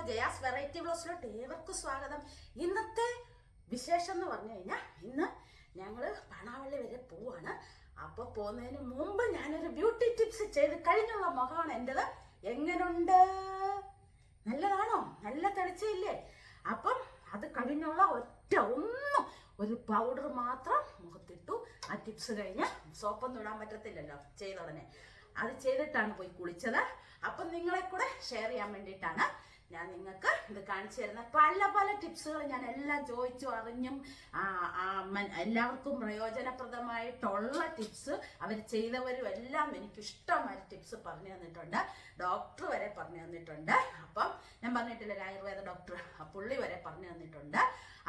Jaya's variety വ്ലോഗ്സിലോട്ട് ഏവർക്കും സ്വാഗതം. ഇന്നത്തെ വിശേഷം എന്ന് പറഞ്ഞു കഴിഞ്ഞാൽ ഇന്ന് ഞങ്ങൾ പണാവള്ളി വരെ പോവാണ്. അപ്പോൾ പോകുന്നതിന് മുമ്പ് ഞാനൊരു ബ്യൂട്ടി ടിപ്സ് ചെയ്ത് കഴിഞ്ഞുള്ള മുഖമാണ് എൻ്റെത്. എങ്ങനെയുണ്ട്? നല്ലതാണോ? നല്ല തെളിച്ചില്ലേ? അപ്പം അത് കഴിഞ്ഞുള്ള ഒരു പൗഡർ മാത്രം മുഖത്തിട്ടു. ആ ടിപ്സ് കഴിഞ്ഞ് സോപ്പൊന്നും ഇടാൻ പറ്റത്തില്ലല്ലോ ചെയ്ത ഉടനെ. അത് ചെയ്തിട്ടാണ് പോയി കുളിച്ചത്. അപ്പം നിങ്ങളെ കൂടെ ഷെയർ ചെയ്യാൻ വേണ്ടിയിട്ടാണ് ഞാൻ നിങ്ങൾക്ക് ഇത് കാണിച്ചു തരുന്നത്. പല പല ടിപ്സുകൾ ഞാൻ എല്ലാം ചോദിച്ചു അറിഞ്ഞും എല്ലാവർക്കും പ്രയോജനപ്രദമായിട്ടുള്ള ടിപ്സ് അവർ ചെയ്തവരും എല്ലാം എനിക്കിഷ്ടമായ ടിപ്സ് പറഞ്ഞു തന്നിട്ടുണ്ട്. ഡോക്ടർ വരെ പറഞ്ഞു തന്നിട്ടുണ്ട്. അപ്പം ഞാൻ പറഞ്ഞിട്ടില്ല, ഒരു ആയുർവേദ ഡോക്ടർ, പുള്ളി വരെ പറഞ്ഞു തന്നിട്ടുണ്ട്.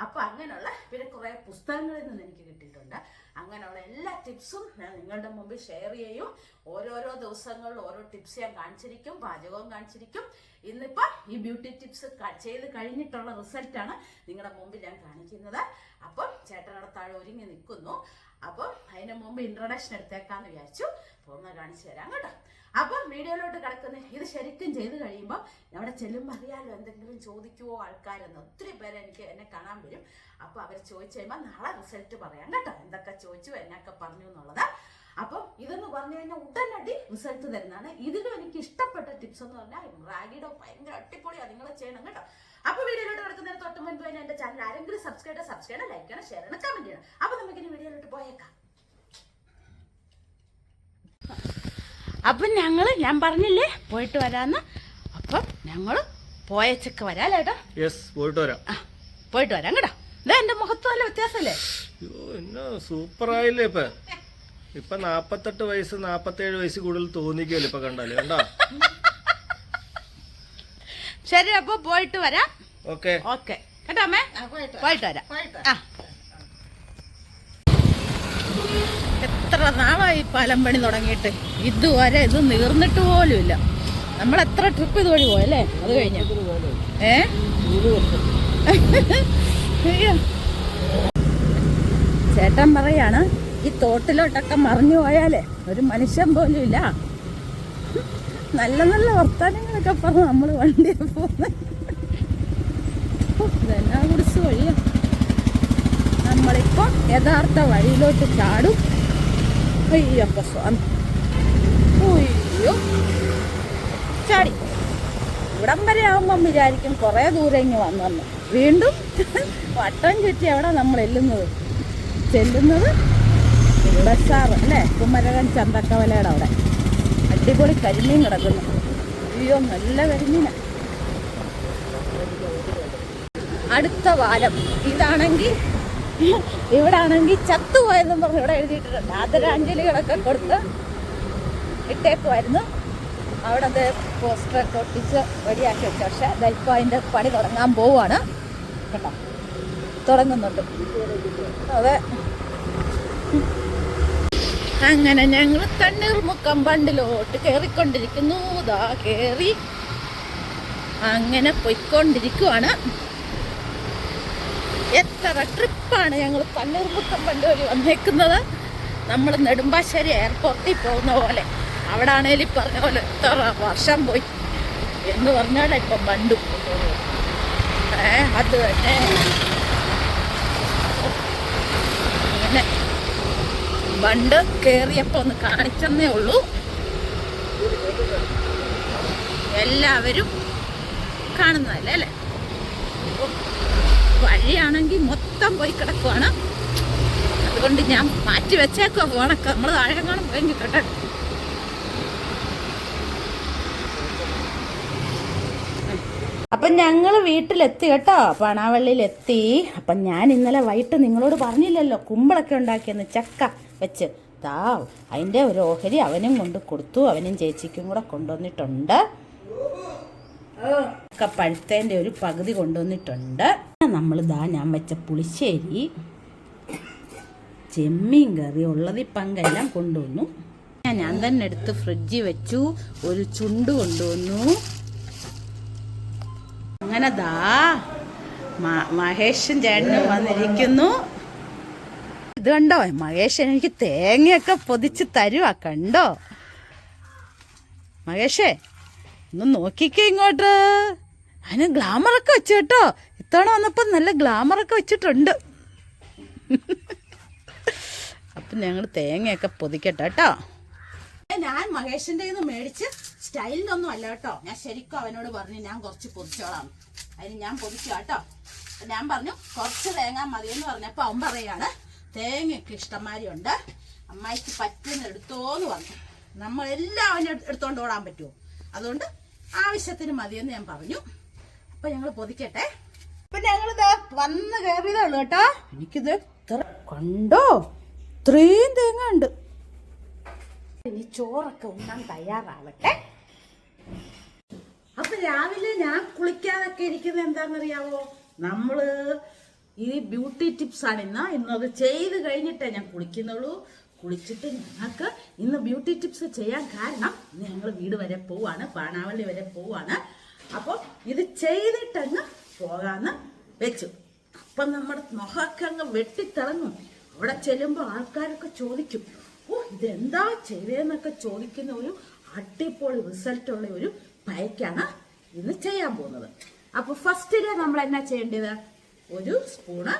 അപ്പം അങ്ങനെയുള്ള പിന്നെ കുറേ പുസ്തകങ്ങളിൽ നിന്ന് എനിക്ക് കിട്ടിയിട്ടുണ്ട്. അങ്ങനെയുള്ള എല്ലാ ടിപ്സും ഞാൻ നിങ്ങളുടെ മുമ്പിൽ ഷെയർ ചെയ്യും. ഓരോരോ ദിവസങ്ങളിൽ ഓരോ ടിപ്സ് ഞാൻ കാണിച്ചിരിക്കും, പാചകവും കാണിച്ചിരിക്കും. ഇന്നിപ്പം ഈ ബ്യൂട്ടി ടിപ്സ് ചെയ്ത് കഴിഞ്ഞിട്ടുള്ള റിസൾട്ടാണ് നിങ്ങളുടെ മുമ്പിൽ ഞാൻ കാണിക്കുന്നത്. അപ്പം ചേട്ടനോടെ താഴെ ഒരുങ്ങി നിൽക്കുന്നു. അപ്പം അതിന് മുമ്പ് ഇൻട്രൊഡക്ഷൻ എടുത്തേക്കാന്ന് വിചാരിച്ചു. പോകുന്ന കാണിച്ചു തരാം കേട്ടോ. അപ്പം വീഡിയോയിലോട്ട് കിടക്കുന്ന ഇത് ശരിക്കും ചെയ്ത് കഴിയുമ്പോൾ അവിടെ ചെല്ലുമ്പോൾ അറിയാലോ എന്തെങ്കിലും ചോദിക്കുവോ ആൾക്കാരെന്ന്. ഒത്തിരി പേര് എന്നെ കാണാൻ വരും. അപ്പോൾ അവർ ചോദിച്ചു കഴിയുമ്പോൾ നാളെ റിസൾട്ട് പറയാം കേട്ടോ, എന്തൊക്കെ ചോദിച്ചു എന്നൊക്കെ പറഞ്ഞു എന്നുള്ളത്. അപ്പം ഇതെന്ന് പറഞ്ഞു കഴിഞ്ഞാൽ ഉടനടി റിസൾട്ട് തരുന്നതാണ്. ഇതിലും എനിക്ക് ഇഷ്ടപ്പെട്ട ടിപ്സ് എന്ന് പറഞ്ഞാൽ റാഗിയുടെ ഭയങ്കര അടിപൊളിയാണ്, നിങ്ങൾ ചെയ്യണം കേട്ടോ. അപ്പോൾ വീഡിയോയിലോട്ട് കിടക്കുന്നതിന് തൊട്ട് മുൻപ് തന്നെ എൻ്റെ ചാനൽ ആരെങ്കിലും സബ്സ്ക്രൈബ് ചെയ്യണം, ലൈക്ക് ചെയ്യണം, ഷെയർ ചെയ്യണം, കമന്റ് ചെയ്യണം. അപ്പോൾ നമുക്ക് ഇനി വീഡിയോയിലോട്ട് പോയേക്കാം. അപ്പം ഞാൻ പറഞ്ഞില്ലേ പോയിട്ട് വരാന്ന്. അപ്പം ഞങ്ങൾ പോയച്ചൊക്കെ വരാം കേട്ടോ. പോയിട്ട് വരാം കേട്ടോ. ഇതാ എന്റെ മുഖത്ത് വല്ല വ്യത്യാസമല്ലേ? സൂപ്പറായില്ലേ? ഇപ്പൊ 48 വയസ്സ് 47 വയസ്സ് കൂടുതൽ തോന്നിക്കല്ലോ ഇപ്പൊ കണ്ടാലേ. കണ്ടാ? ശരി, അപ്പൊ പോയിട്ട് വരാം. ഓക്കെ കേട്ടോ അമ്മേ, പോയിട്ട് വരാം. എത്ര നാളായി പാലം പണി തുടങ്ങിയിട്ട്, ഇതുവരെ ഇത് നീർന്നിട്ട് പോലും ഇല്ല. നമ്മൾ എത്ര ട്രിപ്പ് ഇതുവഴി പോയല്ലേ? അത് കഴിഞ്ഞ ചേട്ടൻ പറയാണ് ഈ തോട്ടിലോട്ടൊക്കെ മറിഞ്ഞു പോയാലേ ഒരു മനുഷ്യൻ പോലും ഇല്ല. നല്ല നല്ല വർത്താനങ്ങളൊക്കെ പറഞ്ഞ് നമ്മൾ വണ്ടിയിൽ പോകുന്നത്. ഇതെന്നാ കുറിച്ച് വഴിയാ. നമ്മളിപ്പോ യഥാർത്ഥ വഴിയിലോട്ട് ചാടും. അയ്യൊക്കെ സ്വാമി, അയ്യോ ചാടി. ഇവിടം വരെ ആകുമ്പം വിചാരിക്കും കുറേ ദൂരം ഇങ്ങ് വന്നു. വീണ്ടും വട്ടം ചുറ്റി എവിടെ നമ്മൾ ചെല്ലുന്നത് ബസാറ് അല്ലേ, കുമരകൻ ചന്തക്കവലയുടെ അവിടെ അടിപൊളി കരിമീൻ കിടക്കുന്നു. അയ്യോ നല്ല കരിമീന. അടുത്ത വാരം ഇവിടെ ആണെങ്കിൽ ചത്തുപോയെന്നും പറഞ്ഞ് ഇവിടെ എഴുതിയിട്ടുണ്ട്. ആദരാഞ്ജലികളൊക്കെ കൊടുത്ത് ഇട്ടേക്കുമായിരുന്നു. അവിടെ പോസ്റ്ററൊക്കെ ഒട്ടിച്ച് റെഡിയാക്കി വെച്ച. പക്ഷെ ഇപ്പോൾ അതിൻ്റെ പണി തുടങ്ങാൻ പോവുകയാണ് കേട്ടോ. തുടങ്ങുന്നുണ്ട്. അതെ, അങ്ങനെ ഞങ്ങൾ തണ്ണീർമുക്കം ബണ്ടിലോട്ട് കയറിക്കൊണ്ടിരിക്കുന്നു. ഇതാ കയറി അങ്ങനെ പോയിക്കൊണ്ടിരിക്കുവാണ്. എത്ര ട്രിപ്പാണ് ഞങ്ങൾ തണ്ണീർമുക്കം ബണ്ട് വഴി വന്നേക്കുന്നത്. നമ്മൾ നെടുമ്പാശ്ശേരി എയർപോർട്ടിൽ പോകുന്ന പോലെ. അവിടെ ആണേലും പറഞ്ഞ പോലെ എത്ര വർഷം പോയി എന്ന് പറഞ്ഞാൽ ഇപ്പം ബണ്ടും അത് തന്നെ. അങ്ങനെ ബണ്ട് കയറിയപ്പോൾ ഒന്ന് കാണിച്ചെന്നേ ഉള്ളൂ. എല്ലാവരും കാണുന്നതല്ലേ അല്ലേ? വഴിയാണെങ്കിൽ മൊത്തം പോയി കിടക്കുവാണ്. അതുകൊണ്ട് ഞാൻ മാറ്റി വെച്ചേക്കോ ഫോണൊക്കെ. നമ്മൾ താഴെ കാണും പോയെങ്കിൽ കേട്ടോ. അപ്പം ഞങ്ങൾ വീട്ടിലെത്തി കേട്ടോ, പണാവള്ളിയിലെത്തി. അപ്പം ഞാൻ ഇന്നലെ വൈകിട്ട് നിങ്ങളോട് പറഞ്ഞില്ലല്ലോ കുമ്പളൊക്കെ ഉണ്ടാക്കിയെന്ന്, ചക്ക വെച്ച്. അതിൻ്റെ ഒരു ഓഹരി അവനും കൊണ്ട് കൊടുത്തു. അവനും ചേച്ചിക്കും കൂടെ കൊണ്ടുവന്നിട്ടുണ്ട്. ഒക്കെ പഴുത്തേൻ്റെ ഒരു പകുതി കൊണ്ടുവന്നിട്ടുണ്ട്. ഞാൻ വെച്ച പുളിശ്ശേരി, ചെമ്മീൻ കറി, ഉള്ളതി പങ്കെല്ലാം കൊണ്ടുവന്നു. ഞാൻ തന്നെ എടുത്ത് ഫ്രിഡ്ജിൽ വെച്ചു. ഒരു ചുണ്ട് കൊണ്ടുവന്നു. അങ്ങനെ മഹേഷും ചേട്ടനും വന്നിരിക്കുന്നു. ഇത് കണ്ടോ, മഹേഷ് എനിക്ക് തേങ്ങയൊക്കെ പൊതിച്ച് തരുവാ. കണ്ടോ മഹേഷേ, ഒന്ന് നോക്കിക്കേ ഇങ്ങോട്ട്. അതിന് ഗ്ലാമറൊക്കെ വെച്ചു കേട്ടോ. ഇത്തവണ വന്നപ്പോൾ നല്ല ഗ്ലാമറൊക്കെ വെച്ചിട്ടുണ്ട്. അപ്പം ഞങ്ങൾ തേങ്ങയൊക്കെ പൊതിക്കട്ടെ കേട്ടോ. ഞാൻ മഹേഷിൻ്റെ നിന്ന് മേടിച്ച് സ്റ്റൈലിനൊന്നും അല്ല കേട്ടോ. ഞാൻ ശരിക്കും അവനോട് പറഞ്ഞു ഞാൻ കുറച്ച് പൊതിച്ചോളാം. അതിന് ഞാൻ പൊതിച്ചു കേട്ടോ. ഞാൻ പറഞ്ഞു കുറച്ച് തേങ്ങ മതിയെന്ന് പറഞ്ഞപ്പോൾ അവൻ പറയാണ് തേങ്ങയൊക്കെ ഇഷ്ടംമാതിരി ഉണ്ട്, അമ്മായിക്ക് പറ്റുന്ന എടുത്തോന്ന് പറഞ്ഞു. നമ്മളെല്ലാം അവനെ എടുത്തോണ്ട് ഓടാൻ പറ്റുമോ? അതുകൊണ്ട് ആവശ്യത്തിന് മതിയെന്ന് ഞാൻ പറഞ്ഞു. അപ്പൊ ഞങ്ങൾ പൊതിക്കട്ടെ. അപ്പൊ ഞങ്ങളിത് വന്ന് കയറിയതേ ഉള്ളു കേട്ടോ. എനിക്കിത് കണ്ടോ, ഇത്രയും തേങ്ങ ഉണ്ട്. ഇനി ചോറൊക്കെ ഉണ്ണാൻ തയ്യാറാവട്ടെ. അപ്പൊ രാവിലെ ഞാൻ കുളിക്കാതൊക്കെ ഇരിക്കുന്നത് എന്താണെന്നറിയാവോ? നമ്മള് ഈ ബ്യൂട്ടി ടിപ്സ് ആണ് ഇന്നത് ചെയ്ത് കഴിഞ്ഞിട്ടേ ഞാൻ കുളിക്കുന്നുള്ളൂ. കുളിച്ചിട്ട് ഞങ്ങൾക്ക് ഇന്ന് ബ്യൂട്ടി ടിപ്സ് ചെയ്യാൻ കാരണം ഇന്ന് ഞങ്ങൾ വീട് വരെ പോവാണ്, പാണാവള്ളി വരെ പോവാണ്. അപ്പോൾ ഇത് ചെയ്തിട്ടങ്ങ് പോകാന്ന് വെച്ചു. അപ്പം നമ്മുടെ മുഖമൊക്കെ അങ്ങ് വെട്ടിത്തിളങ്ങും. അവിടെ ചെല്ലുമ്പോൾ ആൾക്കാരൊക്കെ ചോദിക്കും, ഓ ഇതെന്താ ചെയ്തതെന്നൊക്കെ ചോദിക്കുന്ന ഒരു അടിപൊളി റിസൾട്ടുള്ള ഒരു പയക്കാണ് ഇന്ന് ചെയ്യാൻ പോകുന്നത്. അപ്പോൾ ഫസ്റ്റില് നമ്മൾ എന്നാ ചെയ്യേണ്ടത്? ഒരു സ്പൂണ്,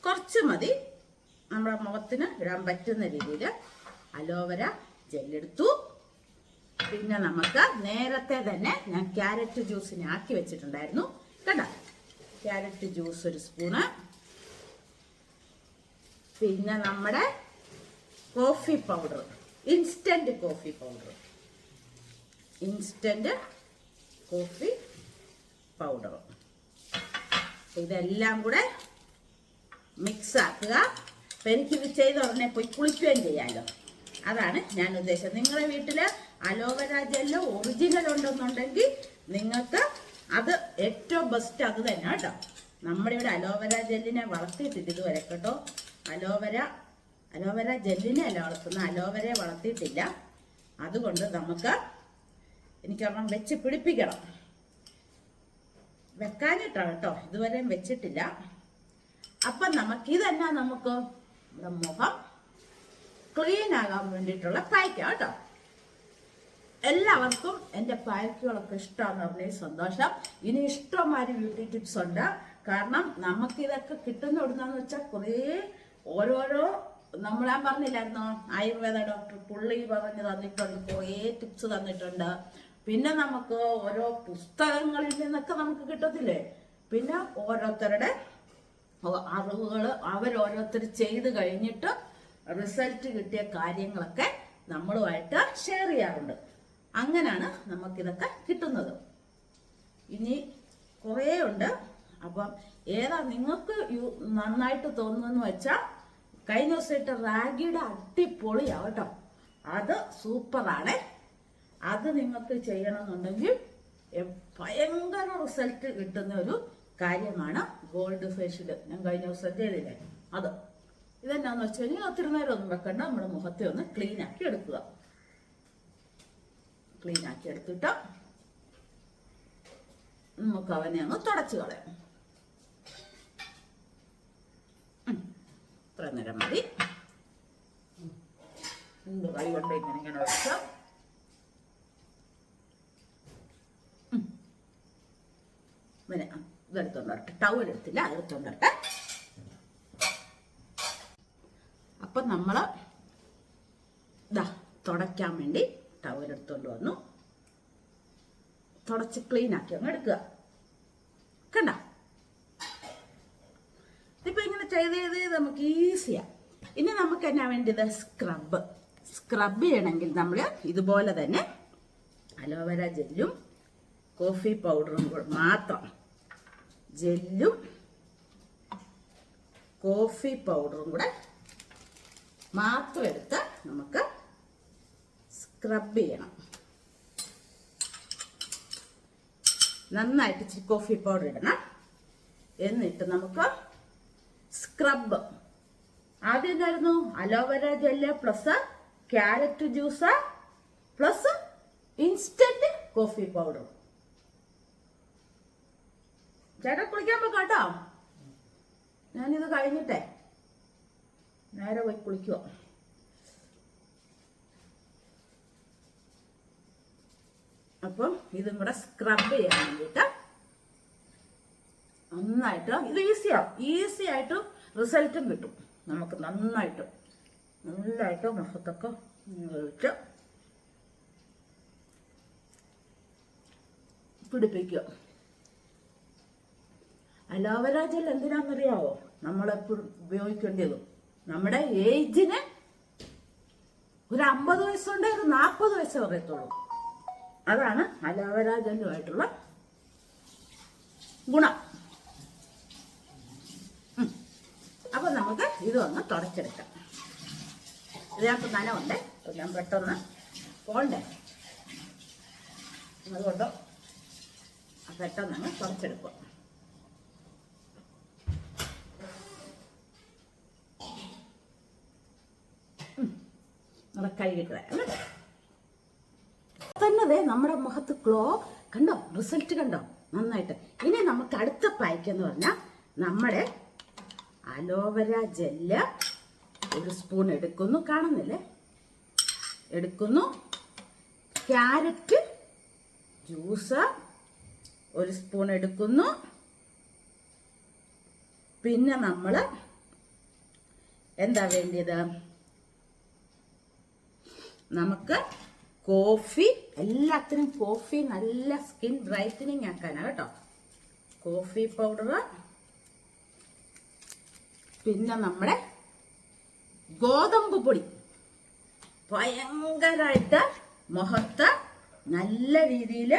കുറച്ച് മതി, നമ്മുടെ മുഖത്തിന് ഇടാൻ പറ്റുന്ന രീതിയിൽ അലോവേര ജെല്ലെടുത്തു. പിന്നെ നമുക്ക് നേരത്തെ തന്നെ ഞാൻ ക്യാരറ്റ് ജ്യൂസിനെ ആക്കി വെച്ചിട്ടുണ്ടായിരുന്നു കണ്ടോ. ക്യാരറ്റ് ജ്യൂസ് ഒരു സ്പൂണ്. പിന്നെ നമ്മുടെ coffee powder, instant coffee powder, ഇതെല്ലാം കൂടെ മിക്സ് ആക്കുക. അപ്പം എനിക്കിത് ചെയ്ത് ഉടനെ പോയി കുളിക്കുകയും ചെയ്യാമല്ലോ, അതാണ് ഞാൻ ഉദ്ദേശിച്ചത്. നിങ്ങളുടെ വീട്ടിൽ അലോവേര ജെല്ല് ഒറിജിനൽ ഉണ്ടെന്നുണ്ടെങ്കിൽ നിങ്ങൾക്ക് അത് ഏറ്റവും ബെസ്റ്റ് അത് തന്നെ കേട്ടോ. നമ്മുടെ ഇവിടെ അലോവേര ജെല്ലിനെ വളർത്തിയിട്ടില്ല ഇതുവരെ കേട്ടോ. അലോവേര ജെല്ലിനെ അല്ല വളർത്തുന്നത്, അലോവേരയെ വളർത്തിയിട്ടില്ല. അതുകൊണ്ട് എനിക്കൊരെണ്ണം വെച്ച് പിടിപ്പിക്കണം. വെക്കാനിട്ടാണ് കേട്ടോ, ഇതുവരെയും വെച്ചിട്ടില്ല. അപ്പം ഇതന്നെ നമുക്ക് നമ്മുടെ മുഖം ക്ലീൻ ആകാൻ വേണ്ടിയിട്ടുള്ള പായ്ക്കാണ് കേട്ടോ. എല്ലാവർക്കും എൻ്റെ പായ്ക്കുകളൊക്കെ ഇഷ്ടമാണെന്ന് പറഞ്ഞ സന്തോഷം. ഇനി ഇഷ്ടംമാതിരി ബ്യൂട്ടി ടിപ്സ് ഉണ്ട്. കാരണം നമുക്കിതൊക്കെ കിട്ടുന്ന എവിടുന്നാന്ന് വെച്ചാൽ കുറേ ഓരോരോ ഞാൻ പറഞ്ഞില്ലായിരുന്നോ, ആയുർവേദ ഡോക്ടർ പുള്ളി പറഞ്ഞു തന്നിട്ടുണ്ട്, കുറേ ടിപ്സ് തന്നിട്ടുണ്ട്. പിന്നെ നമുക്ക് ഓരോ പുസ്തകങ്ങളിൽ നിന്നൊക്കെ നമുക്ക് കിട്ടത്തില്ലേ. പിന്നെ ഓരോരുത്തരുടെ അറിവുകൾ അവരോരോരുത്തർ ചെയ്ത് കഴിഞ്ഞിട്ട് റിസൾട്ട് കിട്ടിയ കാര്യങ്ങളൊക്കെ നമ്മളുമായിട്ട് ഷെയർ ചെയ്യാറുണ്ട്. അങ്ങനെയാണ് നമുക്കിതൊക്കെ കിട്ടുന്നത്. ഇനി കുറേ ഉണ്ട്. അപ്പം ഏതാ നിങ്ങൾക്ക് നന്നായിട്ട് തോന്നുന്നു വെച്ചാൽ കഴിഞ്ഞ ദിവസം ഇട്ട റാഗിയുടെ അടിപൊളിയാവും കേട്ടോ. അത് സൂപ്പറാണ്. അത് നിങ്ങൾക്ക് ചെയ്യണമെന്നുണ്ടെങ്കിൽ ഭയങ്കര റിസൾട്ട് കിട്ടുന്ന ഒരു കാര്യമാണ് ഗോൾഡ് ഫേഷ്യൽ. ഞാൻ കഴിഞ്ഞ ദിവസം ചെയ്തില്ലേ അത്. ഇതെന്നാന്ന് വെച്ച് കഴിഞ്ഞാൽ ഒത്തിരി നേരം ഒന്നും വെക്കണ്ട, നമ്മുടെ മുഖത്തെ ഒന്ന് ക്ലീൻ ആക്കി എടുക്കുക. ക്ലീൻ ആക്കി എടുത്തിട്ട് നമുക്ക് അവനെ അങ്ങ് തുടച്ചു കളയാം. ഇത്ര നേരം മതി. കൈ കൊണ്ട് ഇങ്ങനെ വെച്ച ഇതെടുത്തോണ്ടട്ടെ. ടവൽ എടുത്തില്ല, അതെടുത്തോണ്ടട്ടെ. അപ്പൊ നമ്മള് തുടയ്ക്കാൻ വേണ്ടി ടവൽ എടുത്തോണ്ട് വന്നു. തുടച്ച് ക്ലീൻ ആക്കി അങ്ങ് എടുക്കുക. കണ്ട, ഇപ്പൊ ഇങ്ങനെ ചെയ്ത് നമുക്ക് ഈസിയാ. ഇനി നമുക്ക് എന്നാ വേണ്ടത്? സ്ക്രബ് ചെയ്യണമെങ്കിൽ നമ്മൾ ഇതുപോലെ തന്നെ അലോവേര ജെല്ലും കോഫി പൗഡറും മാത്രം, ജെല്ലും കോഫി പൗഡറും കൂടെ മാത്രം എടുത്ത് നമുക്ക് സ്ക്രബ് ചെയ്യണം. നന്നായിട്ട് ഇച്ചിരി കോഫി പൗഡർ ഇടണം. എന്നിട്ട് നമുക്ക് സ്ക്രബ് ആദ്യം എന്തായിരുന്നു? Aloe vera gel plus carrot juice plus instant coffee powder. ചേട്ടാ കുളിക്കാൻ പോകാം കേട്ടോ. ഞാനിത് കഴിഞ്ഞിട്ടേ നേരെ പോയി കുളിക്കുക. അപ്പം ഇതും കൂടെ സ്ക്രബ് ചെയ്യാൻ വേണ്ടിയിട്ട് നന്നായിട്ട് ഇത് ഈസി ആയിട്ട് റിസൾട്ടും കിട്ടും നമുക്ക്. നന്നായിട്ട് മുഖത്തൊക്കെ ഒഴിച്ച് പിടിപ്പിക്കുക. അലോവേര ജെൽ എന്തിനാണെന്നറിയാവോ നമ്മളെപ്പോഴും ഉപയോഗിക്കേണ്ടത്? നമ്മുടെ ഏജിന് ഒരു 50 വയസ്സുണ്ട്, ഒരു 40 വയസ്സേ പറയത്തുള്ളൂ. അതാണ് അലോവേര ജെല്ലുമായിട്ടുള്ള ഗുണം. അപ്പൊ നമുക്ക് ഇതൊന്ന് തുടച്ചെടുക്കാം. ഇതിനകത്ത് നനവുണ്ട്, ഞാൻ പെട്ടെന്ന് പോണ്ടേ, അതുകൊണ്ട് പെട്ടെന്ന് തുടച്ചെടുക്കുക. കഴുകിട്ട് വരാം തന്നെ. നമ്മുടെ മുഖത്ത് ഗ്ലോ കണ്ടോ, റിസൾട്ട് കണ്ടോ നന്നായിട്ട്. ഇനി നമുക്ക് അടുത്ത പായ്ക്ക് എന്ന് പറഞ്ഞാൽ നമ്മുടെ അലോവേര ജെല്ല് 1 സ്പൂൺ എടുക്കുന്നു, കാണുന്നില്ലേ, എടുക്കുന്നു. ക്യാരറ്റ് ജ്യൂസ് 1 സ്പൂൺ എടുക്കുന്നു. പിന്നെ നമ്മൾ എന്താ വേണ്ടിയത്? നമുക്ക് കോഫി, എല്ലാത്തിനും കോഫി നല്ല സ്കിൻ ബ്രൈറ്റനിങ് ആക്കാനാണ് കേട്ടോ. കോഫി പൗഡർ, പിന്നെ നമ്മുടെ ഗോതമ്പ് പൊടി ഭയങ്കരമായിട്ട് മുഖത്ത് നല്ല രീതിയിൽ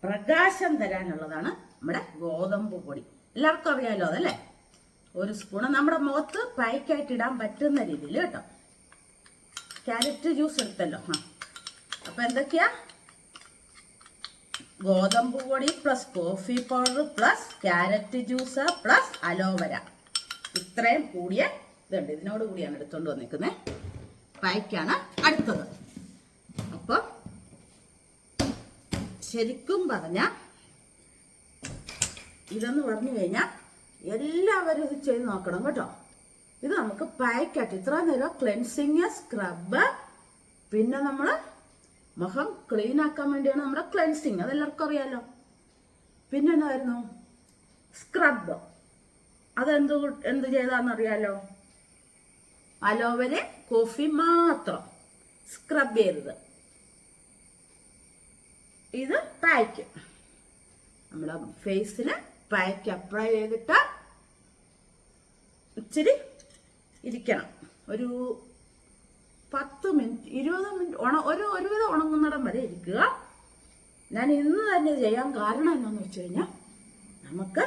പ്രകാശം തരാനുള്ളതാണ് നമ്മുടെ ഗോതമ്പ് പൊടി. എല്ലാവർക്കും അറിയാലോ അതല്ലേ? 1 സ്പൂൺ നമ്മുടെ മുഖത്ത് പായ്ക്കായിട്ട് ഇടാൻ പറ്റുന്ന രീതിയിൽ കേട്ടോ. ക്യാരറ്റ് ജ്യൂസ് എടുത്തല്ലോ. അപ്പൊ എന്തൊക്കെയാ? ഗോതമ്പ് പൊടി plus coffee powder plus carrot juice plus aloe vera, ഇത്രയും കൂടിയ ഇതുണ്ട്. ഇതിനോട് കൂടിയാണ് എടുത്തോണ്ട് വന്നിരിക്കുന്നത്. പായ്ക്കാണ് അടുത്തത്. അപ്പൊ ശരിക്കും പറഞ്ഞ ഇതെന്ന് പറഞ്ഞു കഴിഞ്ഞാൽ എല്ലാവരും ഇത് ചെയ്ത് നോക്കണം കേട്ടോ. ഇത് നമുക്ക് പായ്ക്കായിട്ട് ഇത്ര നേരം ക്ലെൻസിങ്, സ്ക്രബ്, പിന്നെ നമ്മൾ മുഖം ക്ലീൻ ആക്കാൻ വേണ്ടിയാണ് നമ്മുടെ ക്ലെൻസിങ്, അതെല്ലാവർക്കും അറിയാലോ. പിന്നെ എന്തായിരുന്നു? സ്ക്രബ്. എന്ത് ചെയ്താന്നറിയാലോ? അലോവേര കോഫി മാത്രം സ്ക്രബ് ചെയ്തത്. ഇത് പായ്ക്ക്, നമ്മുടെ ഫേസിന് പായ്ക്ക് അപ്ലൈ ചെയ്തിട്ട് ഇച്ചിരി ഇരിക്കണം. ഒരു 10 മിനിറ്റ് 20 മിനിറ്റ് ഒരുവിധം ഉണങ്ങുന്നിടം വരെ ഇരിക്കുക. ഞാൻ ഇന്ന് തന്നെ ചെയ്യാൻ കാരണം എന്താണെന്ന് വെച്ച് കഴിഞ്ഞാൽ നമുക്ക്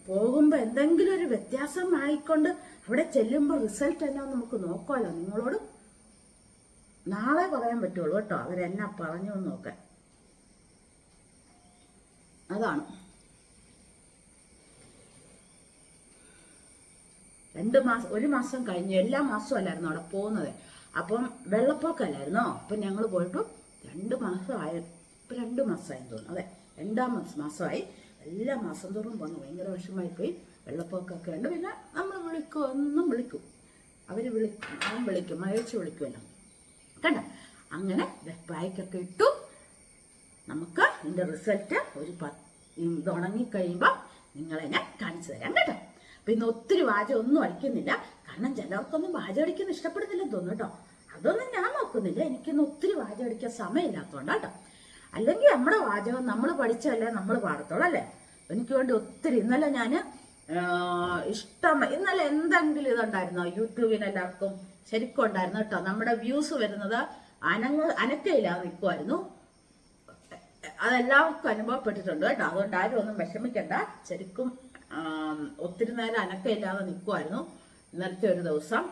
പോകുമ്പോൾ എന്തെങ്കിലും ഒരു വ്യത്യാസം ആയിക്കൊണ്ട് അവിടെ ചെല്ലുമ്പോൾ റിസൾട്ട് എന്നാന്ന് നമുക്ക് നോക്കാമല്ലോ. നിങ്ങളോട് നാളെ പറയാൻ പറ്റുള്ളൂ കേട്ടോ അവരെന്നാ പറഞ്ഞു നോക്കാൻ. അതാണ് 2 മാസം 1 മാസം കഴിഞ്ഞ്, എല്ലാ മാസവും അല്ലായിരുന്നു അവിടെ പോകുന്നത്. അപ്പം വെള്ളപ്പൊക്കല്ലായിരുന്നോ? അപ്പം ഞങ്ങൾ പോയിട്ട് 2 മാസമായി. ഇപ്പം 2 മാസമായി തോന്നുന്നു. അതെ, 2-ാം മാസമായി. എല്ലാ മാസം തോറും പോന്നു. ഭയങ്കര വിഷമായി പോയി. വെള്ളപ്പൊക്കമൊക്കെ ഉണ്ട്. പിന്നെ നമ്മൾ വിളിക്കും, അവർ വിളിക്കും, മഴച്ച് വിളിക്കുമല്ലോ കണ്ട. അങ്ങനെ പായ്ക്കൊക്കെ ഇട്ടു. നമുക്ക് ഇതിൻ്റെ റിസൾട്ട് ഇത് ഉണങ്ങിക്കഴിയുമ്പോൾ നിങ്ങളെ ഞാൻ കാണിച്ചു തരാം കേട്ടോ. അപ്പം ഇന്ന് ഒത്തിരി വാചകമൊന്നും അടിക്കുന്നില്ല, കാരണം ചിലർക്കൊന്നും വാചകം അടിക്കുന്ന ഇഷ്ടപ്പെടുന്നില്ലെന്ന് തോന്നുന്നു കേട്ടോ. അതൊന്നും ഞാൻ നോക്കുന്നില്ല, എനിക്കൊന്ന് ഒത്തിരി വാചകം അടിക്കാൻ സമയമില്ലാത്തതുകൊണ്ടാണ് കേട്ടോ. അല്ലെങ്കിൽ നമ്മുടെ വാചകം നമ്മൾ പഠിച്ചല്ലേ നമ്മൾ പാടത്തോളം അല്ലേ. എനിക്ക് വേണ്ടി ഒത്തിരി ഇന്നലെ ഞാൻ ഇന്നലെ എന്തെങ്കിലും ഇതുണ്ടായിരുന്നോ യൂട്യൂബിന്? എല്ലാവർക്കും ശരിക്കും ഉണ്ടായിരുന്നു കേട്ടോ. നമ്മുടെ വ്യൂസ് വരുന്നത് അനക്കയില്ലാതെ നിൽക്കുമായിരുന്നു. അതെല്ലാവർക്കും അനുഭവപ്പെട്ടിട്ടുണ്ട് കേട്ടോ. അതുകൊണ്ട് ആരും ഒന്നും വിഷമിക്കണ്ട. ശരിക്കും ഒത്തിരി നേരം അനക്കയില്ലാതെ നിൽക്കുമായിരുന്നു ഇന്നലത്തെ ഒരു ദിവസം.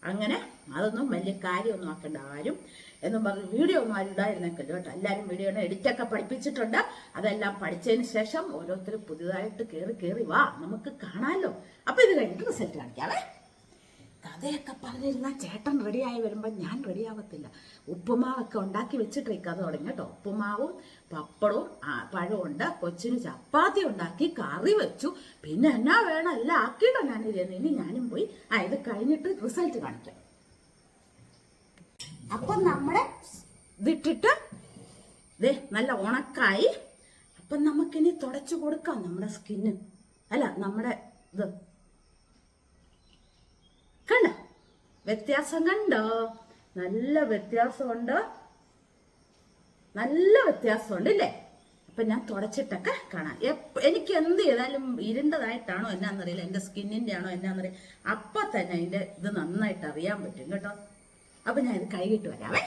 അങ്ങനെ അതൊന്നും വലിയ കാര്യമൊന്നും ആക്കേണ്ട ആരും എന്നും പറഞ്ഞ് വീഡിയോ ഒന്നും ആരും ഇടായിരുന്നേക്കല്ലോ കേട്ടോ. എല്ലാവരും വീഡിയോനെ എഡിറ്റൊക്കെ പഠിപ്പിച്ചിട്ടുണ്ട്. അതെല്ലാം പഠിച്ചതിന് ശേഷം ഓരോരുത്തരും പുതിയതായിട്ട് കയറി വാ, നമുക്ക് കാണാമല്ലോ. അപ്പൊ ഇത് കഴിഞ്ഞിട്ട് റിസൾട്ട് കാണിക്കാവേ. കഥയൊക്കെ പറഞ്ഞിരുന്ന ചേട്ടൻ റെഡിയായി വരുമ്പോൾ ഞാൻ റെഡിയാവത്തില്ല. ഉപ്പുമാവൊക്കെ ഉണ്ടാക്കി വെച്ചിട്ട് ഈ കഥ തുടങ്ങി കേട്ടോ. ഉപ്പുമാവും പപ്പടവും പഴവും ഉണ്ട്. കൊച്ചിന് ചപ്പാത്തി ഉണ്ടാക്കി, കറി വെച്ചു, പിന്നെ എന്നാ വേണം എല്ലാം ആക്കിയിട്ടോ ഞാൻ ഇരുന്നു. ഇനി ഞാനും പോയി ഇത് കഴിഞ്ഞിട്ട് റിസൾട്ട് കാണിക്കാം. അപ്പം നമ്മുടെ ഇതിട്ടിട്ട് ദേ നല്ല ഉണക്കായി. അപ്പം നമുക്കിനി തുടച്ചു കൊടുക്കാം നമ്മുടെ സ്കിന്ന്. അല്ല, നമ്മുടെ ഇത് കണ്ടോ? വ്യത്യാസം കണ്ടോ? നല്ല വ്യത്യാസമുണ്ട്, നല്ല വ്യത്യാസമുണ്ട് ഇല്ലേ? അപ്പൊ ഞാൻ തുടച്ചിട്ടൊക്കെ കാണാം. എനിക്ക് എന്ത് ചെയ്താലും ഇരുണ്ടതായിട്ടാണോ എന്നാന്നറിയില്ല, എന്റെ സ്കിന്നിന്റെ ആണോ എന്നാന്നറിയില്ല, അപ്പൊ തന്നെ അതിന്റെ ഇത് നന്നായിട്ട് അറിയാൻ പറ്റും കേട്ടോ. അപ്പൊ ഞാൻ ഇത് കഴുകിട്ട് വരാവേ.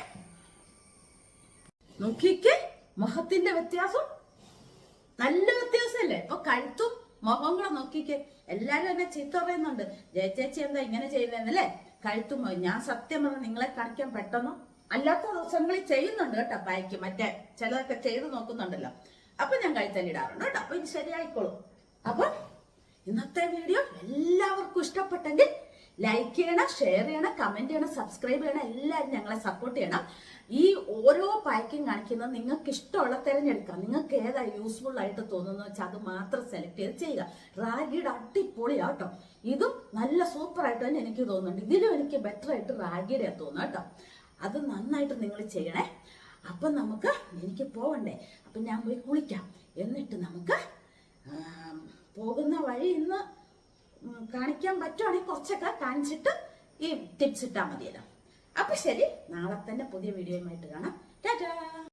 നോക്കിക്കേ മുഖത്തിന്റെ വ്യത്യാസം, നല്ല വ്യത്യാസമല്ലേ? ഇപ്പൊ കഴുത്തും മുഖവും കൂടെ നോക്കിക്കേ. എല്ലാരും എന്നെ ചീത്ത പറയുന്നുണ്ട്, ജയചേച്ചി എന്താ ഇങ്ങനെ ചെയ്യുന്നല്ലേ? കഴുത്തും ഞാൻ സത്യം പറഞ്ഞ നിങ്ങളെ കാണിക്കാൻ പെട്ടെന്ന് അല്ലാത്ത ദിവസങ്ങളിൽ ചെയ്യുന്നുണ്ട് കേട്ടോ. പായ്ക്ക് മറ്റേ ചിലതൊക്കെ ചെയ്ത് നോക്കുന്നുണ്ടല്ലോ, അപ്പൊ ഞാൻ കഴുത്തല്ലിടാറുണ്ട് കേട്ടോ. അപ്പൊ ഇത് ശരിയായിക്കോളും. അപ്പൊ ഇന്നത്തെ വീഡിയോ എല്ലാവർക്കും ഇഷ്ടപ്പെട്ടെങ്കിൽ ലൈക്ക് ചെയ്യണം, ഷെയർ ചെയ്യണം, കമന്റ് ചെയ്യണം, സബ്സ്ക്രൈബ് ചെയ്യണം. എല്ലാവരും ഞങ്ങളെ സപ്പോർട്ട് ചെയ്യണം. ഈ ഓരോ പായ്ക്കും കാണിക്കുന്നത് നിങ്ങൾക്ക് ഇഷ്ടമുള്ള തിരഞ്ഞെടുക്കാം. നിങ്ങൾക്ക് ഏതാ യൂസ്ഫുൾ ആയിട്ട് തോന്നുന്നു വെച്ചാൽ അത് മാത്രം സെലക്ട് ചെയ്ത് ചെയ്യുക. റാഗിയുടെ അടിപൊളിയാട്ടോ, ഇതും നല്ല സൂപ്പർ ആയിട്ട് തന്നെ എനിക്ക് തോന്നുന്നുണ്ട്. ഇതിലും എനിക്ക് ബെറ്റർ ആയിട്ട് റാഗിയുടെ തോന്നുന്നു കേട്ടോ. അത് നന്നായിട്ട് നിങ്ങൾ ചെയ്യണേ. അപ്പൊ നമുക്ക് എനിക്ക് പോവണ്ടേ, അപ്പൊ ഞാൻ പോയി കുളിക്കാം. എന്നിട്ട് നമുക്ക് പോകുന്ന വഴി ഇന്ന് കാണിക്കാൻ പറ്റുവാണെങ്കിൽ കുറച്ചൊക്കെ കാണിച്ചിട്ട് ഈ ടിപ്സ് ഇട്ടാൽ മതിയല്ലോ. അപ്പൊ ശരി, നാളെ തന്നെ പുതിയ വീഡിയോയുമായിട്ട് കാണാം. ടാറ്റാ.